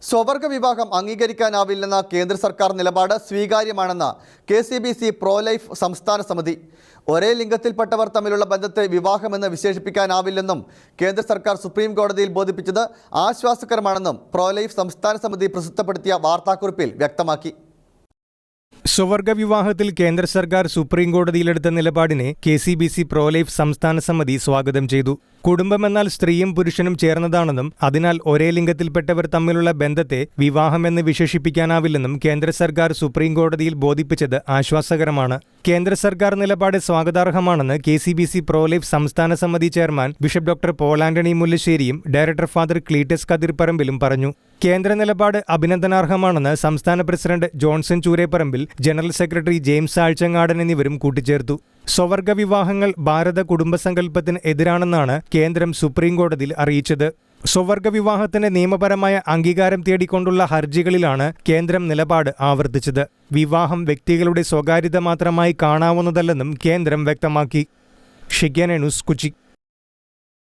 സ്വവർഗ വിവാഹം അംഗീകരിക്കാനാവില്ലെന്ന കേന്ദ്ര സർക്കാർ നിലപാട് സ്വീകാര്യമാണെന്ന് KCBC പ്രോ ലൈഫ് സംസ്ഥാന സമിതി. ഒരേ ലിംഗത്തിൽപ്പെട്ടവർ തമ്മിലുള്ള ബന്ധത്തെ വിവാഹമെന്ന് വിശേഷിപ്പിക്കാനാവില്ലെന്നും കേന്ദ്ര സർക്കാർ സുപ്രീം കോടതിയിൽ ബോധിപ്പിച്ചത് ആശ്വാസകരമാണെന്നും പ്രോ ലൈഫ് സംസ്ഥാന സമിതി പ്രസിദ്ധപ്പെടുത്തിയ വാർത്താക്കുറിപ്പിൽ വ്യക്തമാക്കി. സ്വവർഗ വിവാഹത്തിൽ കേന്ദ്ര സർക്കാർ സുപ്രീം കോടതിയിലെടുത്ത നിലപാടിനെ KCBC പ്രോ ലൈഫ് സംസ്ഥാന സമിതി സ്വാഗതം ചെയ്തു. കുടുംബമെന്നാൽ സ്ത്രീയും പുരുഷനും ചേർന്നതാണെന്നും അതിനാൽ ഒരേ ലിംഗത്തിൽപ്പെട്ടവർ തമ്മിലുള്ള ബന്ധത്തെ വിവാഹമെന്ന് വിശേഷിപ്പിക്കാനാവില്ലെന്നും കേന്ദ്ര സർക്കാർ സുപ്രീം കോടതിയിൽ ബോധിപ്പിച്ചത് ആശ്വാസകരമാണ്. കേന്ദ്ര സർക്കാർ നിലപാട് സ്വാഗതാർഹമാണെന്ന് KCBC പ്രോ ലൈഫ് സംസ്ഥാന സമിതി chairman bishop doctor Paul Antony മുല്ലശ്ശേരിയും ഡയറക്ടർ ഫാദർ ക്ലീറ്റസ് കതിർപ്പറമ്പിലും പറഞ്ഞു. കേന്ദ്ര നിലപാട് അഭിനന്ദനാർഹമാണെന്ന് സംസ്ഥാന president Johnson Choorepparambil, general secretary James Azhchangadan എന്നിവരും കൂട്ടിച്ചേർത്തു. സ്വവർഗ വിവാഹങ്ങൾ ഭാരത കുടുംബസങ്കല്പത്തിന് എതിരാണെന്നാണ് കേന്ദ്രം സുപ്രീം കോടതിയിൽ അറിയിച്ചത്. സ്വവർഗ വിവാഹത്തിന് നിയമപരമായ അംഗീകാരം തേടിക്കൊണ്ടുള്ള ഹർജികളിലാണ് കേന്ദ്രം നിലപാട് ആവർത്തിച്ചത്. വിവാഹം വ്യക്തികളുടെ സ്വകാര്യത മാത്രമായി കാണാവുന്നതല്ലെന്നും കേന്ദ്രം വ്യക്തമാക്കി. ഷിഗ്യാന ന്യൂസ്, കൊച്ചി.